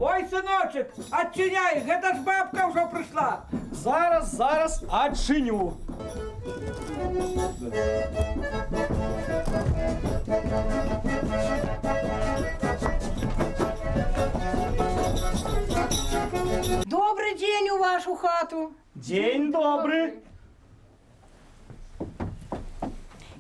Ой, сыночек, отчиняй, гэта ж бабка ўжо прыйшла. Зараз адчыню. Добрый день у вашу хату. Дзень добры.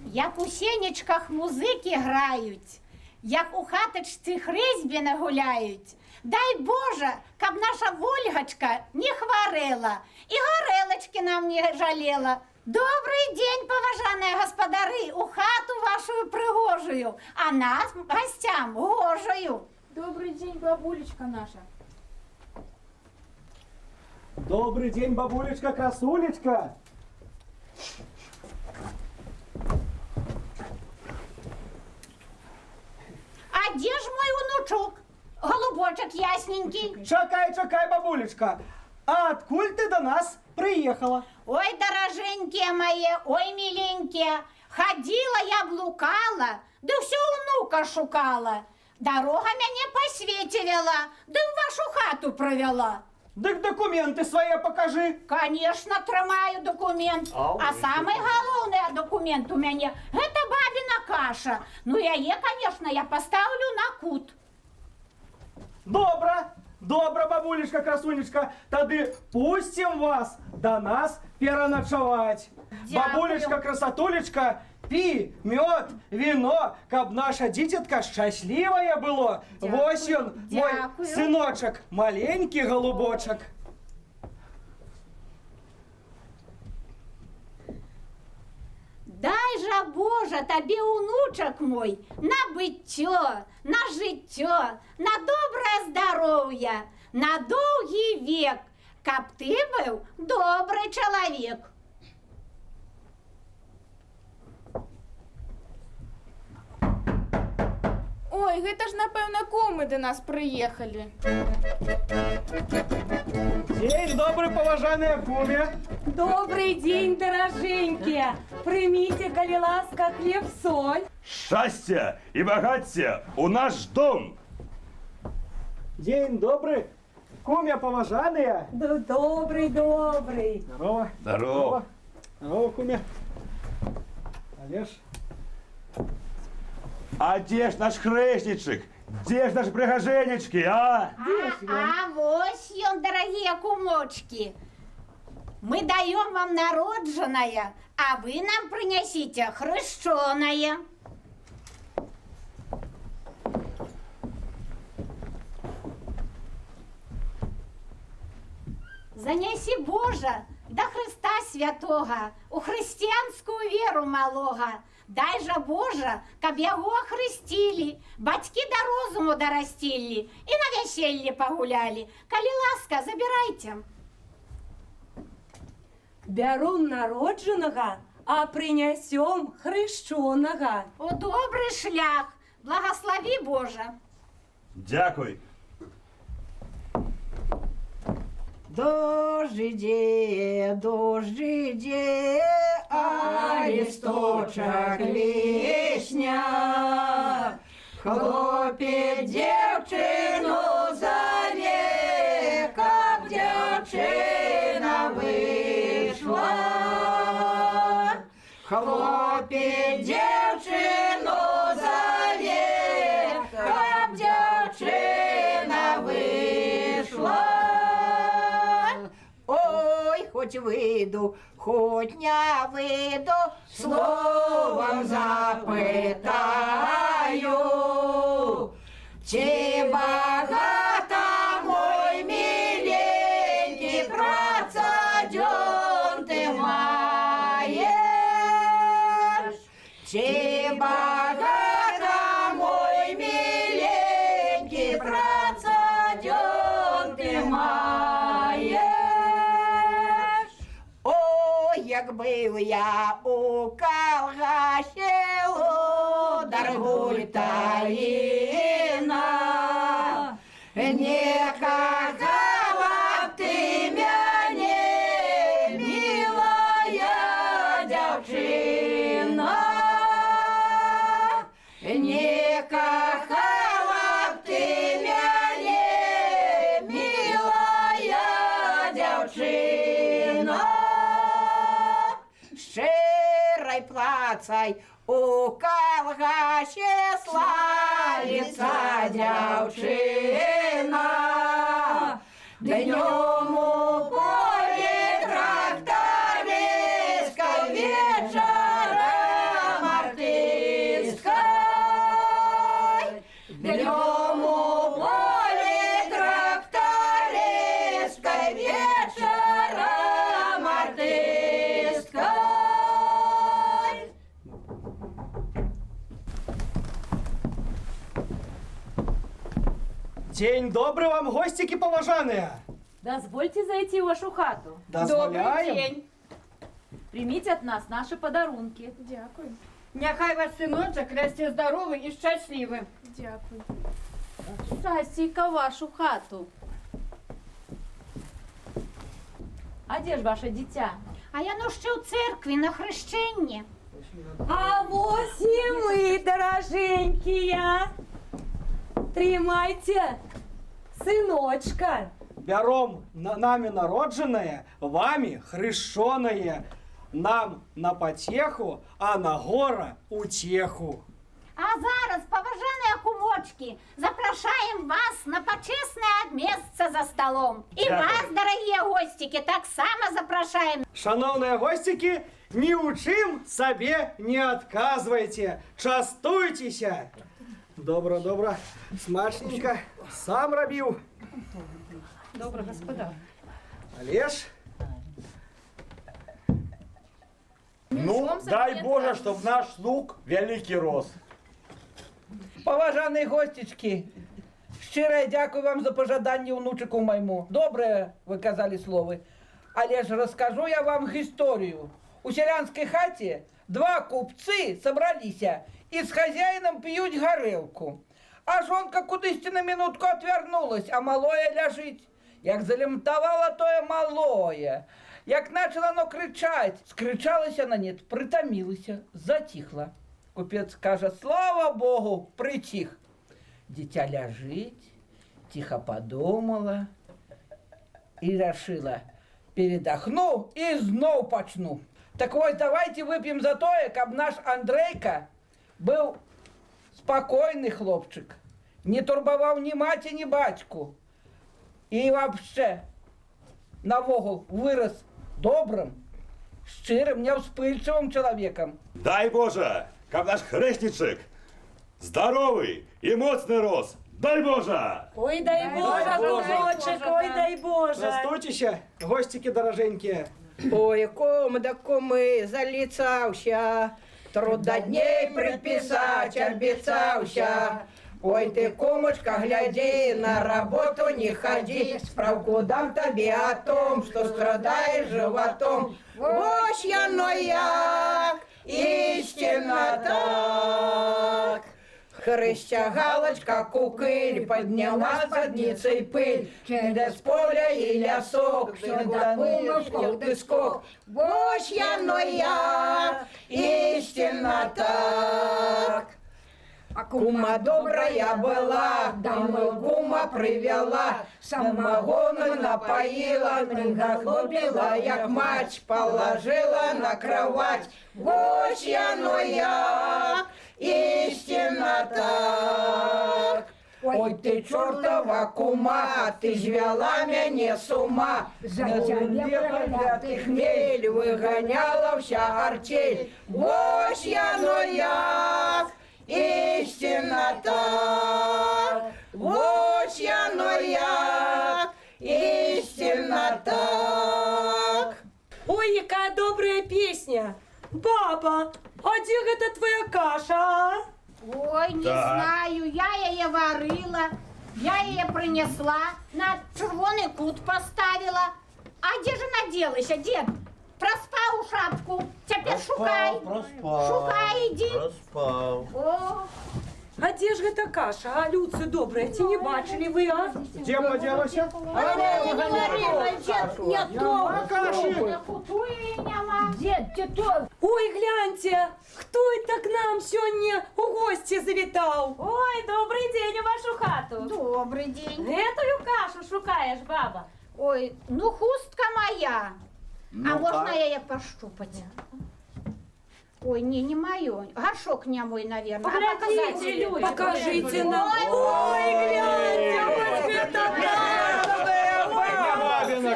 Як у сенечках музики грають, як у хаточці хризьбіни гуляють. Дай Боже, каб наша Вольгочка не хворела і горелочки нам не жалела. Добрий день, поважані господари, у хату вашу пригожую, а нас, гостям, гожую. Добрый день, бабулечка наша. Добрый день, бабулечка, красулечка. А де ж мой внучок? Голубочок ясненький. Чакай, бабулечка. А откуль ты до нас приехала? Ой, дороженькие мои, ой, миленькие, ходила я блукала, да все внука шукала. Дорога меня по свете вела, да в вашу хату провела. Дык документы свои покажи. Конечно, тримаю документ. А самый головный документ у меня – это бабина каша. Ну, конечно, я поставлю на кут. Добра, бабулечка, красунечка. Тады пустим вас до нас пераночевать. Дякую. Бабулечка, красотулечка, пи, мед, вино, каб наша дитятка счастливая было. Дякую, Вось он, мой дякую. сыночек, маленький голубочек. Дай же, Боже, тобі, внучок мой, на биттё, на життё, на доброе здоровье, на довгий век, каб ты был добрый человек. Ой, гэта ж, напэўна, кумы до нас приехали. День добрый, поважанная кумя. Добрый день, дороженькие. Примите, коли ласка, хлеб-соль. Щастя і багаття у наш дом. День добрый, кумя поважанная. Да, добрый. Здорово. Здорово. Здорово, кумя. Олеж. А де ж наш хрестничек? Де ж наш пригаженечки, а? А вось ён, дорогие кумочки. Мы даем вам народженное, а вы нам принесите хрещеное. Занеси, Боже, до Христа святого, у християнскую веру малого. Дай же, Боже, каб яго охрестили, батьки до розуму дорастили и на веселье погуляли. Коли ласка, забирайте. Бяром народженого, а принесем хрещеного. О, добрый шлях, благослови, Боже. Дякуй. Дождь иде, а листочек лишня. Хлопець дівчину зове, как дівчина вийшла. Хлопець дівчину зове, как дівчина вийшла. Ой, хоть выйду, хоть не выйду, словом запытаю. Чи багато, мой миленький, працаден ты маешь? Чи багато, мой миленький, працаден ты маешь? Ой, як бив я у Калгаші, дорогуль Таїна, не кохала б ти мене, милая дівчина, не кохала б ти мене, мацай. У калгасе славіцца дзяўчына. Днём у полі трактаристка, вечарам артистка. Днём у полі трактаристка, вечарам артистка. День добрый вам, гостики поважанные! Дозвольте зайти в вашу хату. Дозволяем. Примите от нас наши подарунки. Дякую. Няхай ваш синочок росте здоровий і щасливий. Дякую. Счастьйка в вашу хату. А де ж ваше дитя? А я ну ще у церкві на хрещенні. А ось і ми, дороженькие. Тримайте сыночка. Бяром нами народженное, вами хрещеное, нам на потеху, а на гора утеху. А зараз, поважаные кумочки, запрошаем вас на почесное место за столом. И Дякую. вас, дорогие гостики, так само запрошаем. Шановные гостики, ни у чым себе не отказывайте, частуйтеся. Добро, добро, смачненько, сам робил. Добре, господа. Олеж, Ну, дай Боже, чтоб наш внук великий рос. Поважані гостічки, щиро дякую вам за пожадання внучику моєму. Добре ви казали слово. Але ж розкажу я вам історію. У селянській хаті два купці собралися і з хазяїном п'ють горілку. А жонка кудись на минутку отвернулась, а малое лежить. Як залемтовало тое малое, як почало оно кричать, скричалася на нет, притомилася, затихла. Купець каже, слава Богу, притих. Дитя лежить, тихо подумала і решила, передохну і знов почну. Так ось давайте вип'ємо за тое, каб наш Андрейка був спокійний хлопчик, не турбував ні маті, ні батьку. І вообще, навогул вирос добрим, щирим, невспильчивим чоловіком. Дай Боже, как наш хрестничек здоровый и моцный рос. Дай Боже! Ой, дай Боже, кумочек, ой, дай Боже. частуйтеся, гостики дороженькие. Ой, кум да куми, заліцався, трудодней приписать обіцався. Ой, ты, кумочка, гляди, на работу не ходи, справку дам тебе о том, что страдаешь животом. Ось яно як, истинно так. Хрыстя галочка кукыль, подняла спадницей пыль, через поля и лясок, всегда кумушков ты скок. Ось яно як, истинно так. А кума добрая была, домой кума привела, самогоном напоила, приголубила, як мать, положила на кровать. Ось яно як, истинно так. Ой, ты чертова кума, ты звела меня с ума. За тебя хмель выгоняла вся артель. Ось яно як, истинно так. Ось яно як, истинно так. Ой, яка добрая песня. Баба, а где гэта твоя каша, а? Ой, не Так. знаю, я її варила, я її принесла, на червоний кут поставила. А де ж вона ділася, дід? Проспав у шапку, тепер шукай. Шукай, іди. Проспав. О, А где ж гэта каша, а, Люцы добрая, ці не бачили вы, а? Где поделася? я не говорила, дід, я то. Каши. Дід, ти то. Ой, гляньте, хто это к нам сёння у гости завітав? Ой, добрий день у вашу хату. Добрий день. Етою кашу шукаєш, баба. Ой, ну хустка моя. Ну, А можна так. я її пощупати? Ой, не мое. Горшок не мой, наверное. Поглядите, люди. Покажите нам. Ой, гляньте, вот это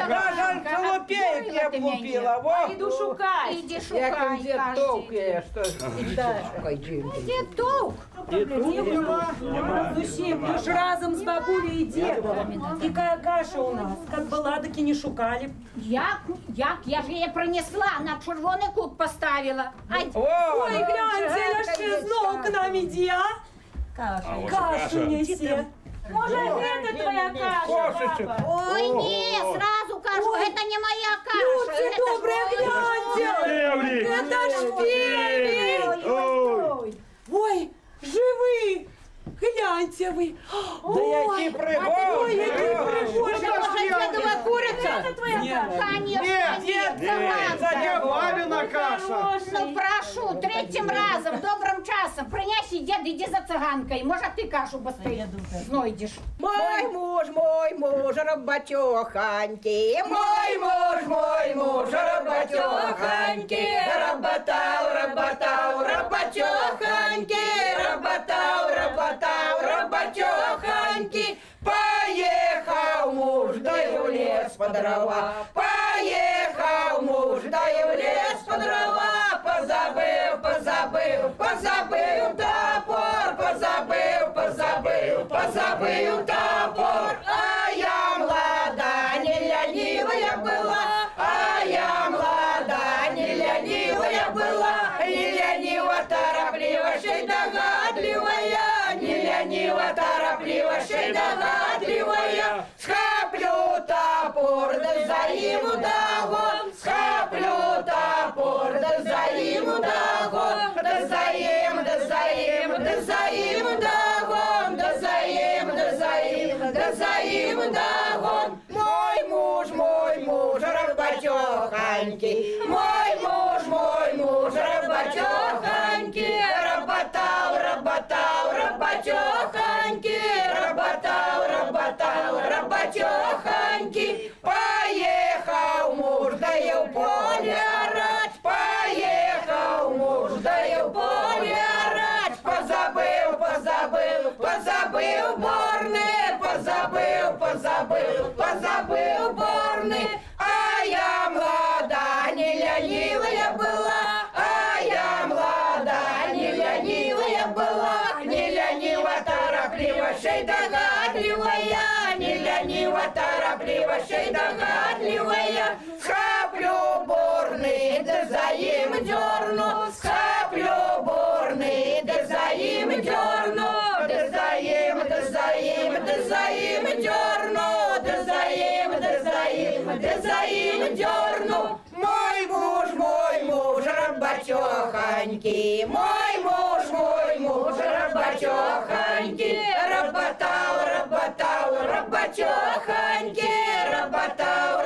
Даже шалопеек не облупила. Во. Іду шукай. Иди Як шукай, він дід каждый. товкає, що шукай, Джим. Где толк? Зачем? Мы ж разом с бабулей и дедом. Какая каша у нас. Как была, так и не шукали. Як? Я ж її принесла, на червоний кут поставила. Ай, О, Ой, гляньте, я ще знов к нам иди, а? А ось Кашу несе. Може, це твоя каша, Кошечек. баба? ой, не, сразу кажу, это не моя каша. Люди это добрые, ж гляньте. Певлі! Это ж певень. Ой! Ой, живы. Гляньте вы. Да які Ой, пригоди. які пригоди. Це куриця? Це твоя каша. Конечно, Нет, нет, Це Цаганка. не бабина каша. Ну, прошу, третім разом, добрим часом, приняси, дід, іди за циганкою. Може, ти кашу быстрее знайдеш. Мой муж, работеханький. Мой муж, работеханький. Работал, работеханький. Работал, работеханький. Поехал муж, да и в лес по дрова. Поехал муж, да и в лес по дрова. Позабыл топор. А я млада, не ленивая была. А я млада, не ленивая была. Не ленива, торопливо, шей догадливая. Не ленива, торопливо, шей догадливая. Схоплю топор, да заиму догон. Схоплю топор, да заиму догон. Да заим догон. Да заим догон. Мой муж, работеханький. Мой муж, работеханький. Работал, работеханький. Поехал муж, да и в поле орать. Поехал муж, да и в поле орать. Позабыл борны. А я млада, не ленивая была. А я млада, не ленивая была. Не ленива, торопливо, шей догадливая. Не ленива, торопливо, шей догадливая. Схоплю борны, да заим дерну. Схоплю борны, да заим дерну. Да заим дерну. Да заим дерну. Мой муж, работеханький. Мой муж, работеханький.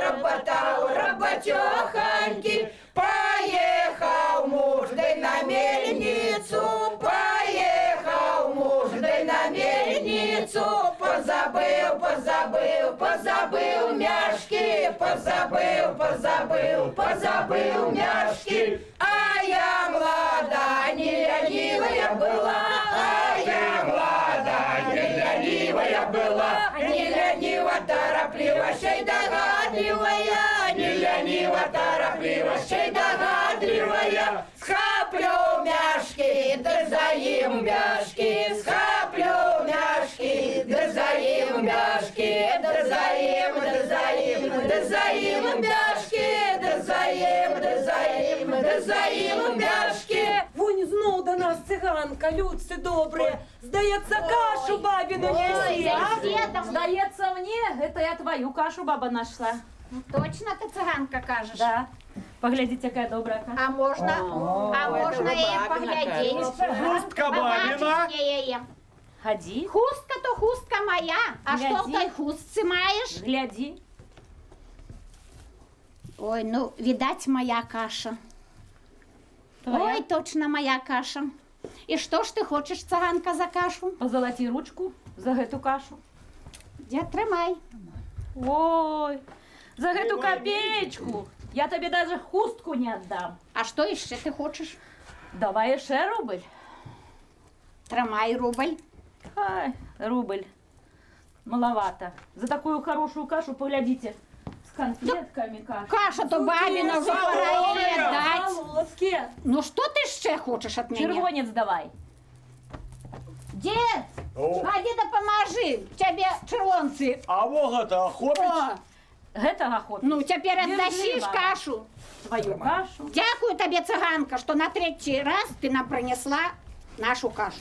Работал, работеханький. Поехал муж, да и на мельницу. Поехал муж, да и на мельницу. Позабыл мяшки. Позабыл мяшки. А я млада, не ленивая была. А я млада, не ленивая была. Не ленива, торопливо, шей догадливая. Не ленива, торопливо, шей догадливая. Схоплю мяшки, да заим мяшки. Схоплю мяшки, да заим мяшки. Да заим мяшки. Да заим мяшки. Вон знов до нас циганка, людці добрі. Здається, кашу бабіну несі, а? Здається мені, це я твою кашу, баба, нашла. Ну, точно ти циганка кажеш? Да. Поглядите, яка добра каша. А можна її поглядіти? Хустка бабина. Побачиш її. Ходи, Хустка то хустка моя. А що в Гляді. той хустці маєш? гляди. Ой, ну, видать, моя каша. Твоя? Ой, точно моя каша. І що ж ти хочеш, циганка, за кашу? Позолоти ручку за эту кашу. Дід, тримай. Ой, за эту копеечку я тобі даже хустку не отдам. А що іще ти хочеш? Давай ще рубль. Тримай рубль. Ай, рубль. Маловато. За такую хорошую кашу, поглядите, с конфетками каша. Каша-то бабина вже пора їй віддати. Солодкі. Ну що ти ще хочеш від мене? Червонец давай. Дід, ходи допоможи, тебе червонці. А вога-то хопить? О, Этого хопит. ну тепер Держи, віддасиш баба. кашу. Твою кашу. Дякую тобі, циганка, що на третій раз ти нам принесла нашу кашу.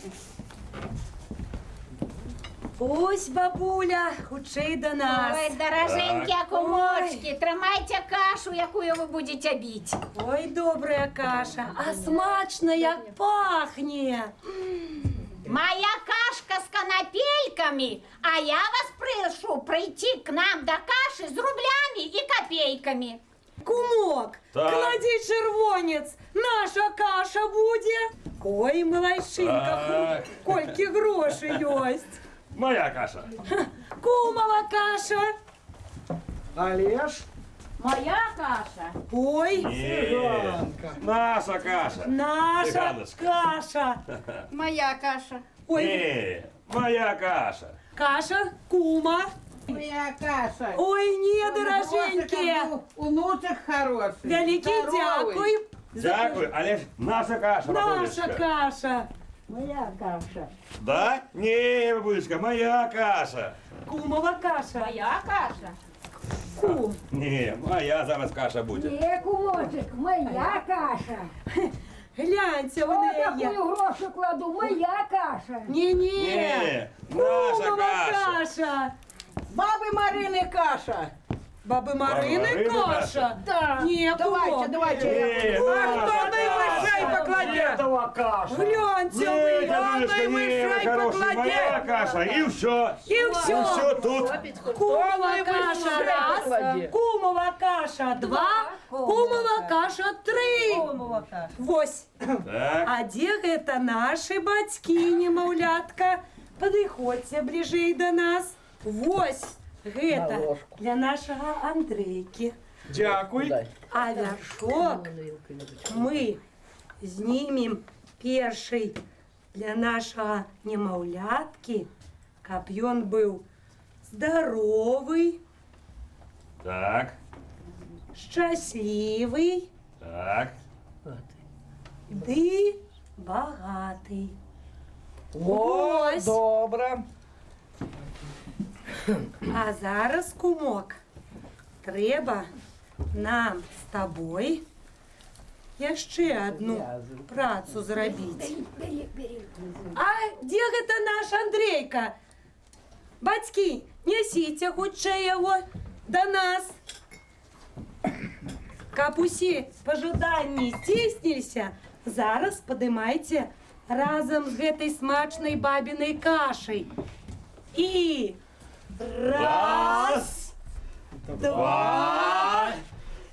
Ось, бабуля, хутчей до нас. Ой, дороженькі кумочки, тримайте кашу, яку ви будете бити. Ой, добрая каша, а смачно як пахне. Моя кашка с конопельками, а я вас прошу прийти к нам до каши с рублями и копейками. Кумок, Так. клади червонець, наша каша буде. Ой, малайшинка, Так. кольки гроші єсть. Моя каша. Кумова каша. Олеж, Моя каша. Ой, цыганка. Наша каша. наша Цыганочка. каша. Моя каша. Ой, Ні, моя каша. каша кума. Моя каша. Ой, ні, дороженькі. Внучок хороший. Великий дякую. Дякую, але ж наша каша, Наша бабулечка. каша. Да? Ні, бабулечка, моя каша. Кумова каша. Моя каша. Кум. Ні, моя зараз каша буде. Є, кумочек, моя каша. Гляньте в О, неї. таку грошу кладу, моя каша. Ні-ні. Ні, наша Кумова каша. каша. Баби Марини каша. Баби Марини Марини каша. Да. Ні, Давайте, кумок. давайте. Ні, А хто наша найвищий каша. покладе? Этого каша. Гляньте Ні, ви. бабулечка, ні, мишей ви хороші, покладе. моя каша. І все. І І все. все тут. Кумова Ой, ви каша мишей раз. покладе. Кумова каша два. Кумова каша три. Вось. Так. А де гэта наши бацькі, немаўлятка? Падыходзьце бліжэй да нас. Вось гэта ложку. для нашага Андрейкі. Дякуй. А вяршок мы знімем першый для нашага немаўляткі, каб ён быў здаровы, Так, шчаслівы так. ды багаты. О, Ось. добре. А зараз, кумок, трэба нам з табой яшчэ адну працу зрабіць. А дзе гэта наш Андрейка? Бацькі, нясіце хутчэй яго да нас. Каб усе пажаданні здзейсніліся, зараз падымайце разам з гэтай смачнай бабінай кашай. І раз, Два,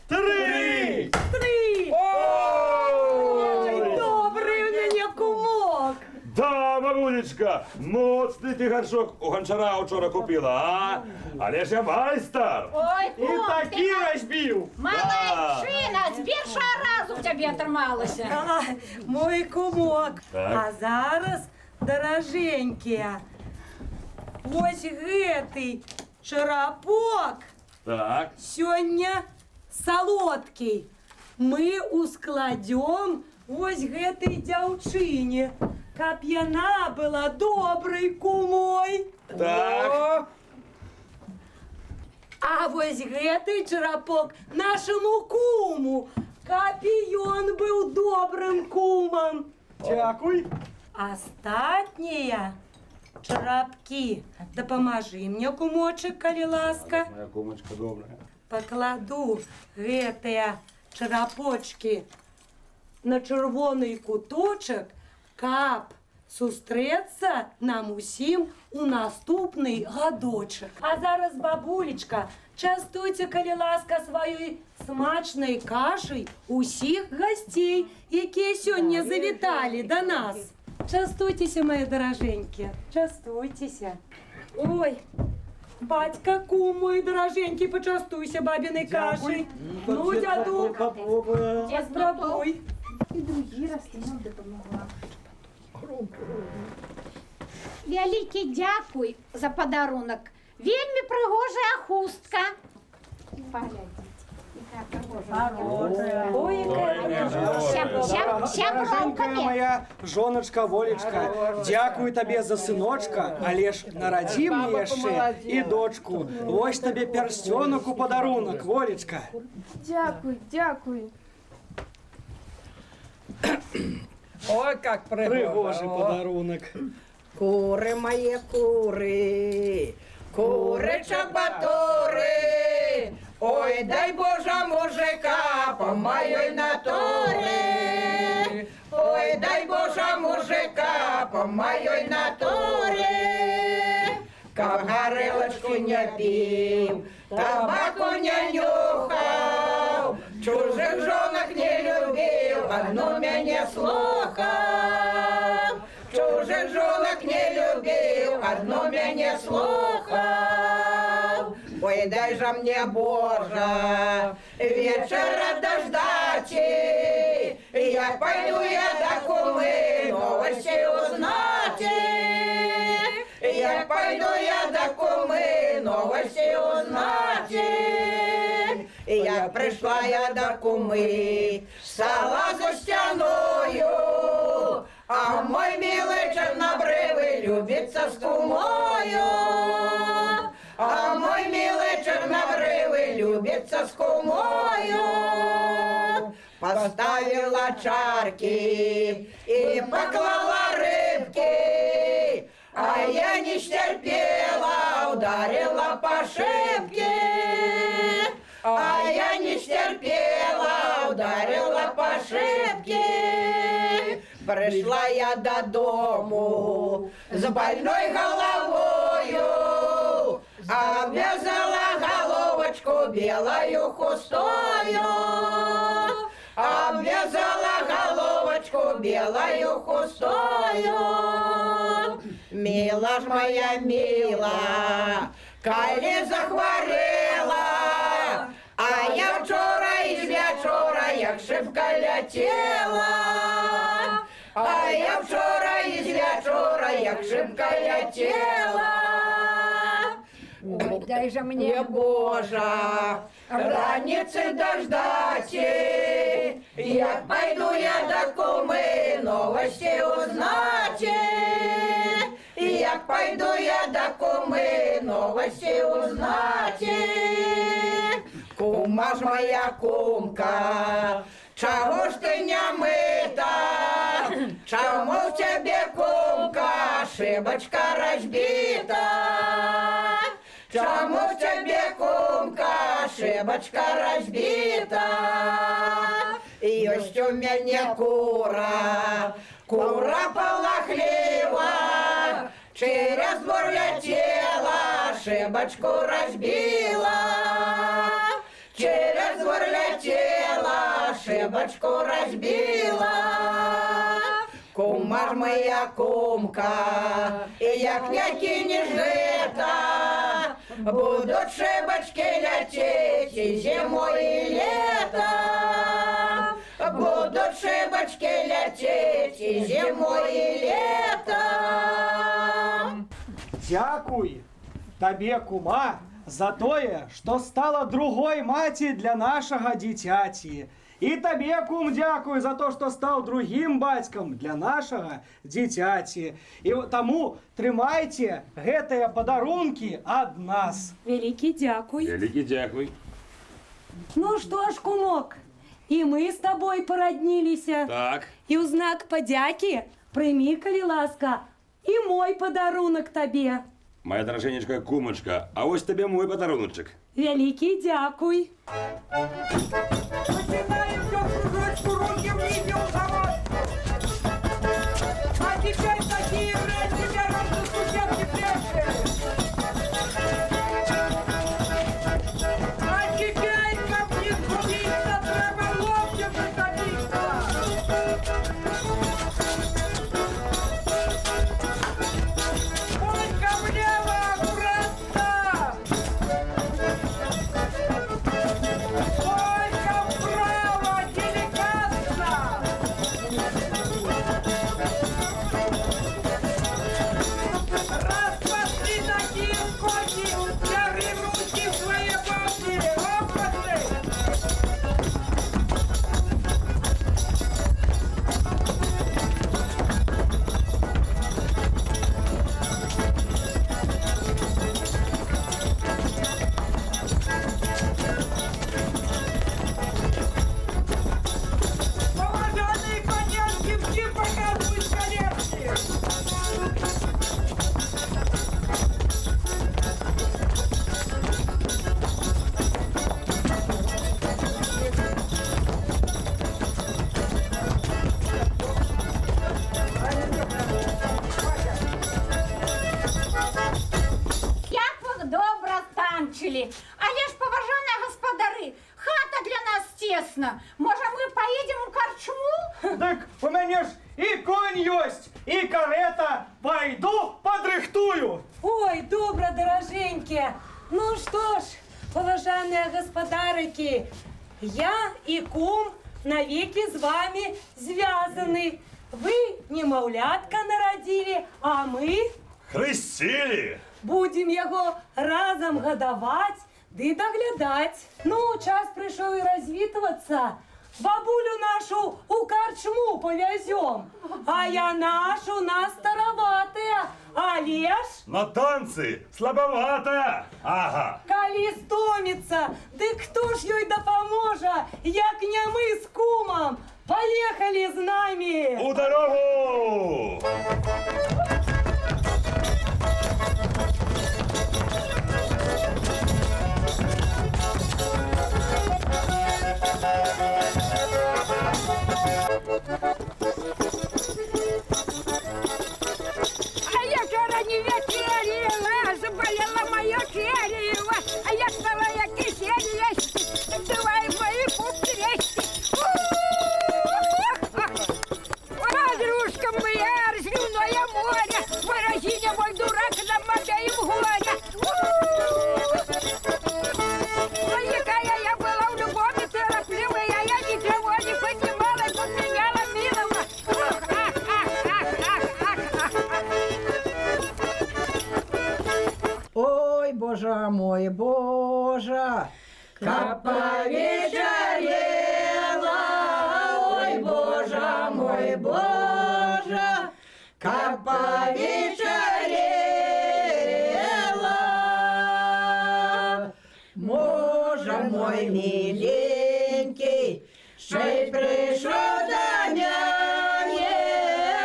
три. три. Ой, добрий у мене кумок. Да, бабулечка, моцний ти горшок у гончара вчора купила, а? Але ж я майстер. Ой, І кум, такі ти розбив. молодчина, з першого разу в тебе отрималося. А, мой кумок. Так. А зараз, дороженькія, ось гэты чарапок Так, сёння салодкі. Мы ускладём ось гэтай дзяўчыне, каб яна была добрай кумой. так. О, А вось гэты чарапок нашаму куму, каб і ён быў добрым кумам. Дякуй. Астатнія чарапкі дапамажы мне, кумочек, калі ласка. Моя кумочка добрая. Пакладу гэтыя чарапочкі на чырвоны куточак, каб сустрэцца нам усім у наступны гадочак. А зараз, бабулечка, частуйце, калі ласка, сваёй смачнай кашай усіх гасцей, якія сёння завіталі да нас. Частуйцеся, мои дороженькі, частуйцеся. Ой, батька, кум мой дороженький, почастуйся бабиной кашей. Ну, дяду, Попробуем. попробуй. І другі рости нам допомогла. Вялікі дякуй за подарунок. Вельми пригожая хустка. Поглядіть, яка пригожа. Ой, Дорогенькая Щабровками. моя жоночка Волечка, дякую тебе за сыночка, але ж народи Баба мне ще помолодела. і дочку. Ось тобі перстенок у подарунок, Волечка. Дякую, дякую. Ой, как Пригожий пригожа. О. подарунок. Кури мої кури, кури чабатури, ой, дай Божа мужика, помайой на тури. Ой, дай Божа мужика, помайой на тури. Каб горилочку не пив, табаку не нюхав, чужих жонок не любив, одну мене слухав. Чужих жонок не любив, одну мене слухав. Ой, дай же мне, Боже, вечера дождати, як пойду я до куми новости узнати. Як пойду я до куми новости узнати. Як прийшла я до куми, стала за стіною, а мой милый чернобривый любится с кумою. А мой милый чернобривый любится с кумою. Поставила чарки и поклала рыбки, а я не стерпела, ударила по шибке. А я не стерпела, ударила по шибке. Пришла я додому з больной головою, обвязала головочку белою хустою. Обвязала головочку белою хустою. Мила ж моя мила, коли захворела, а я вчора із вечора, як шибка летела. А я вчора із вечора, як шибка летела. Ой, дай же мне, Божа, раницы дождати, як пойду я до куми новости узнати. Як пойду я до куми новости узнати. Кума ж моя кумка, чого ж ти не мита? Чому в тебе, кумка, шибочка розбита? Чому в тебе, кумка, шибочка розбита? Єсть у мене кура, кура полохлива, через двор летела, шибочку розбила. Через двор летела, шибочку розбила. Кума ж моя кумка, і як не кинеш жита, будуть шибочки лететь і зимою, і летом. Будуть шибочки лететь і зимою, і летом. Дякуй тебе, кума, за тое, что стала другой мати для нашего дитяти. И тебе, кум, дякую за то, что стал другим батьком для нашего дитяти. И тому тримайте гэтыя подарунки от нас. Великий дякуй. Великий дякуй. Ну что ж, кумок, и мы с тобой породнились. Так. И у знак подяки прими, коли ласка, и мой подарунок тебе. Моя дороженечка кумочка, а ось тебе мой подаруночек. Великий дякуй. Начинаем все кружочку, руки вниз, завод. А теперь такие вряд-ли гораздо студенты прежде. А теперь, как не сгубиться, треба локтем притомиться. Ой, ко мне аккуратно. Ой, ко вправо, деликатно. родили. Але ж, поважаные господари, хата для нас тесна. Може, ми поїдемо у корчму? Так у меня ж и конь есть, и карета. Пойду подрыхтую. Ой, добро, дороженьки. Ну что ж, поважанные господарики, я и кум навеки с вами связаны. Вы немовлятка народили, а мы Хрестили! будем его разом годовать да доглядать. Ну, час пришел и развитываться. Бабулю нашу у корчму повезем, а я нашу на староватая, але ж На танцы слабовато! Ага! коли стомится, да кто ж ей допоможе, як не мы с кумом. Поехали с нами! У дорогу! А я вчора не вечерила, заболела моя черево, а я стала як киселья, давай мои пупсрести. Подружка моя, разливное море, морозиня мой дурак, намотаем горе. Ой, какая я была в любові торопливая, я ничего не понимала, и поменяла милого. Ой, Боже мой, Боже, как повечерела, ой, Боже мой, Боже, как повечерела. Боже мой миленький, шей пришел до няни,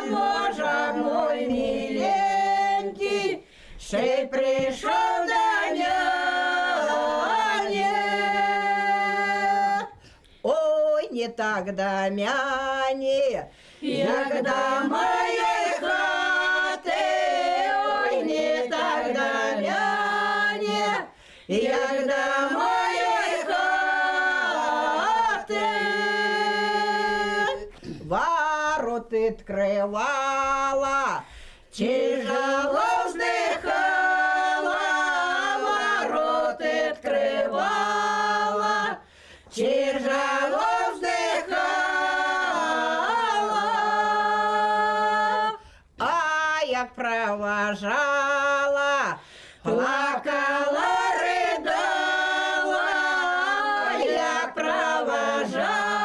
Боже мой миленький, шей пришел до няни. Ой, не так до мяни, як до моей хаты, ой, не так до мяни, як до моей хаты. Вороты открывала, тяжело вздыхала, вороты открывала, тяжело вздыхала. А як провожала, плакала, рыдала, як провожала,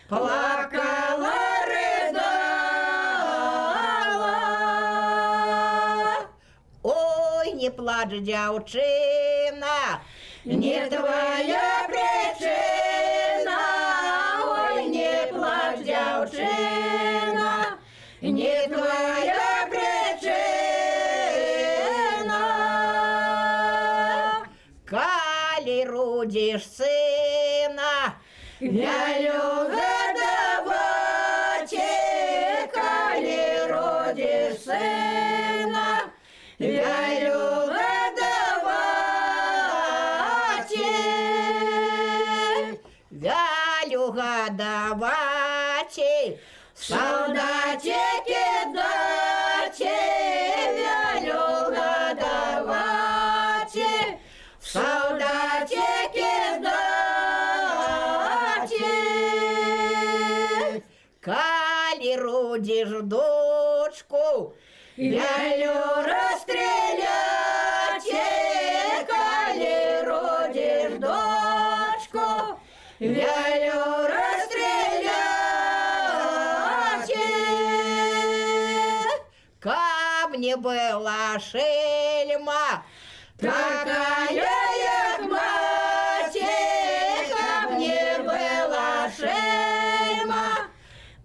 плакала, рыдала. Ой, не плачь, дзяўчына, не твоя причина. Ой, не плачь, дзяўчына, не твоя причина. Калі родишь сына, вялю годовать, калі родишь сына, вялю годовать, вялю годовать, солдатики дать, вялю годовать, солдатики дать. Калі родишь дочку, вялю расстрелять, калі родишь дочку, вялю расстрелять. Каб не была шельма, такая, як мать, каб не была шельма,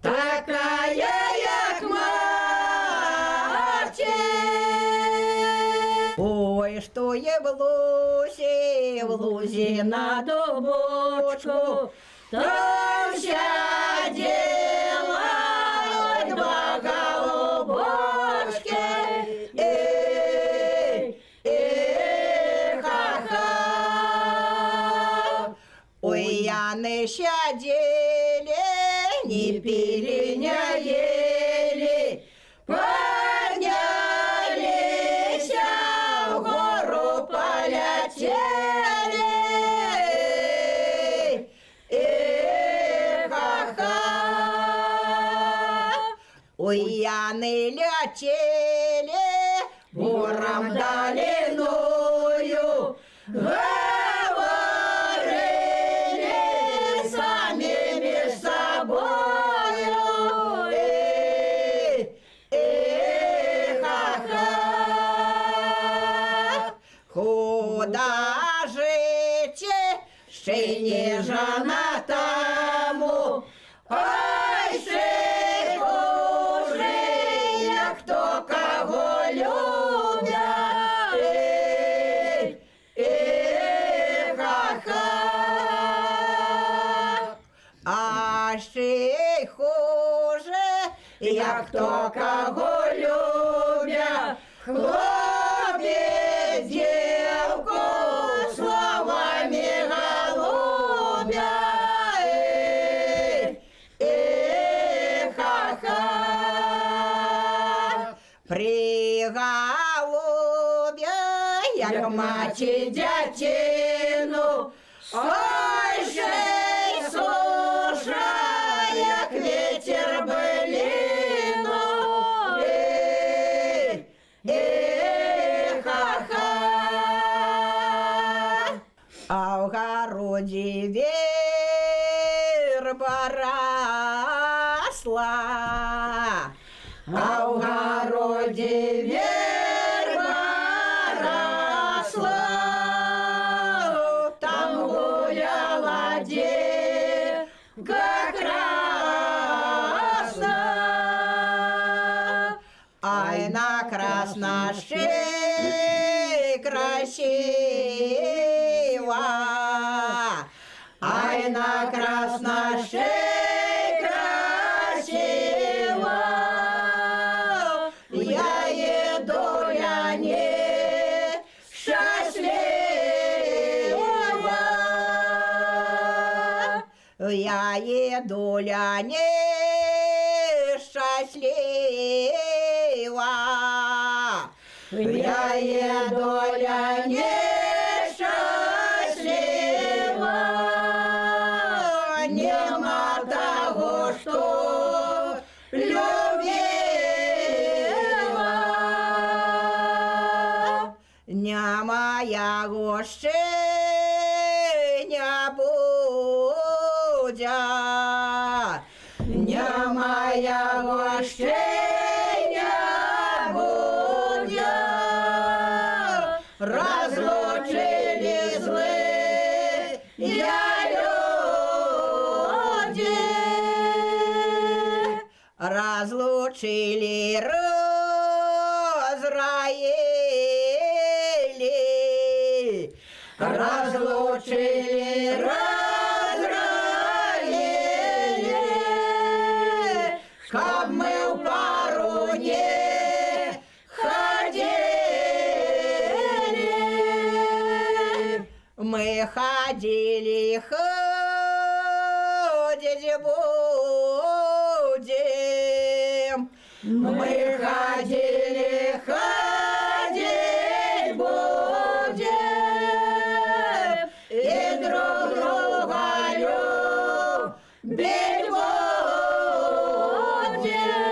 такая, як мать. Ой, что я в лузе на дубочку, там сядела, ой, два голубочки. Ха-ха. не щадили, не пили, не ели, поднялись, в гору полетели. Уяны летели буром долиною, говорили сами меж собою. Ха-ха. Куда жите, ще не жанатому, ой, хто кого любить, ха-ха. А ще хуже, як хто кого любить, хлопець дівку словами голубя. Ха-ха. При голубя, як маті дятину, ой, шей слушай, як ветер былину. Ха-ха. А в городе верба росла, а в городе верба росла, там гуляла девка красная, ай на красной шее красиво, ай на красной шее красиво. Я еду, я не счастлива. Я еду, я не счастлива. Я еду, я не счастлива. Нема того, что любила. Нема яго ще не буде. Нема яго ще не буде. Разлучили злые люди. Разлучили, разраили, разлучили, разраили, чтоб мы в пару не ходили. Мы ходили, ходить будем. Мы ходили, ходить будем. И друг друга любить будем.